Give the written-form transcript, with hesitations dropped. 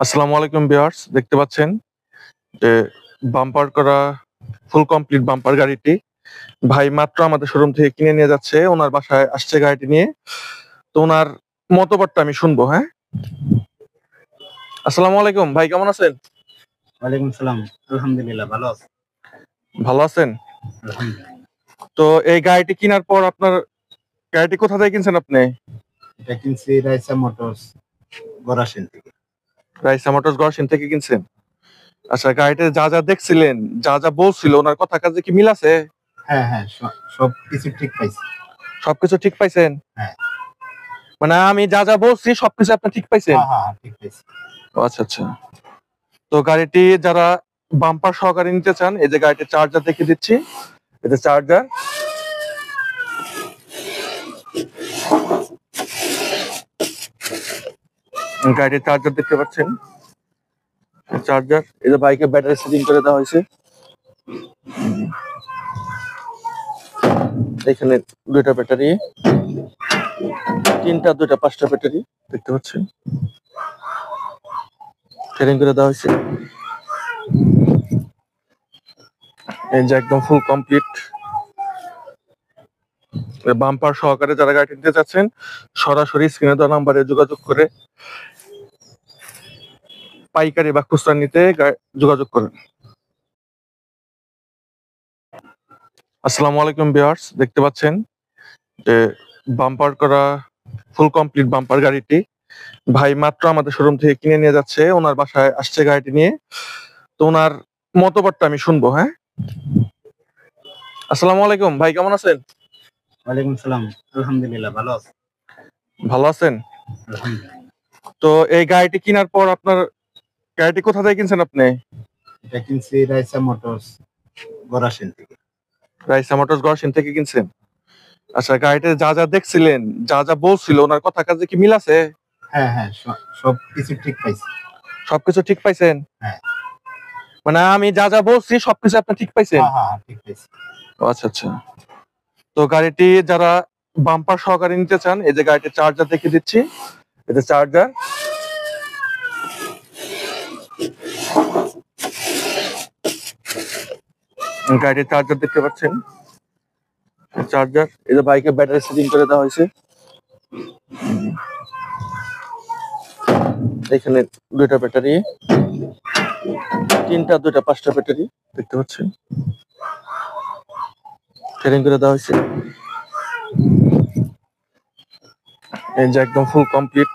আসসালামু আলাইকুম ভিউয়ার্স, দেখতে পাচ্ছেন যে বাম্পার করা ফুল কমপ্লিট বাম্পার গাড়িটি ভাই মাত্র আমাদের শোরুম থেকে কিনে নিয়ে যাচ্ছে। ওনার বাসায় আসছে গাড়িটি নিয়ে। তো ওনার মতবাদটা আমি শুনবো। হ্যাঁ, আসসালামু আলাইকুম ভাই, কেমন আছেন? ওয়ালাইকুম সালাম। আলহামদুলিল্লাহ, ভালো আছি। ভালো আছেন? আলহামদুলিল্লাহ। তো এই গাড়িটি কেনার পর আপনার গাড়িটি কোথা থেকে কিনছেন আপনি? এটা কিনছি রাইসা মোটরস গরাসেন থেকে। রাইসা মোটরস গড়শিন থেকে কিনছেন। আচ্ছা, গাড়িতে যা যা দেখছিলেন, যা যা বলছিল, ওনার কথা কাজে কি মিল আছে? হ্যাঁ, সব কিছু ঠিক পাইছি। সবকিছু ঠিক পাইছেন? হ্যাঁ। মানে আমি যা যা বলছি সবকিছু আপনি ঠিক পাইছেন? হ্যাঁ, ঠিক পাইছি। ও আচ্ছা আচ্ছা। তো গাড়িটি যারা বাম্পার সহকারে নিতে চান, এই যে গাড়িটির চার্জার দেখিয়ে দিচ্ছি। এটা চার্জার। গাড়ির চার্জার দেখতে পাচ্ছেন, চার্জার। এই যে বাইকে ব্যাটারি সেটিং করে দেওয়া হয়েছে। এখানে দুইটা ব্যাটারি, তিনটা, দুইটা, পাঁচটা ব্যাটারি দেখতে পাচ্ছেন, সেটিং করে দেওয়া হয়েছে। এই যে একদম ফুল কমপ্লিট বাম্পার সহকারে যারা গাড়ি নিতে চাচ্ছেন, সরাসরি স্ক্রিনে দেওয়া নাম্বারে যোগাযোগ করে পাইকারি বা খুচরা নিতে যোগাযোগ করেন। আসসালামু আলাইকুম ভিউয়ার্স, দেখতে পাচ্ছেন যে বাম্পার করা ফুল কমপ্লিট বাম্পার গাড়িটি ভাই মাত্র আমাদের শোরুম থেকে কিনে নিয়ে যাচ্ছে। ওনার বাসায় আসছে গাড়িটি নিয়ে। তো ওনার মতবাদটা আমি শুনবো। হ্যাঁ, আসসালামু আলাইকুম ভাই, কেমন আছেন? ওয়ালাইকুম সালাম। আলহামদুলিল্লাহ, ভালো আছি। ভালো আছেন? আলহামদুলিল্লাহ। তো এই গাড়িটি কেনার পর আপনার গাড়িটি কোথা থেকে কিনছেন আপনি? এটা কিনছি রাইসা মোটরস গরাসেন থেকে। রাইসা মোটরস গড়শিন থেকে কিনছেন। আচ্ছা, গাড়িতে যা যা দেখছিলেন, যা যা বলছিল, ওনার কথা কাজে কি মিল আছে? হ্যাঁ, সব কিছু ঠিক পাইছি। সবকিছু ঠিক পাইছেন? হ্যাঁ। মানে আমি যা যা বলছি সবকিছু আপনি ঠিক পাইছেন? হ্যাঁ, ঠিক পাইছি। ও আচ্ছা আচ্ছা। তো গাড়িটি যারা বাম্পার সহকারে নিতে চান, এই যে গাড়িটির চার্জার দেখিয়ে দিচ্ছি। এটা চার্জার। গাড়ির চার্জার দেখতে পাচ্ছেন, চার্জার। এই যে বাইকে ব্যাটারি সেটিং করে দেওয়া হয়েছে। এখানে দুইটা ব্যাটারি, তিনটা, দুইটা, পাঁচটা ব্যাটারি দেখতে পাচ্ছেন, সেটিং করে দেওয়া হয়েছে। এই যে একদম ফুল কমপ্লিট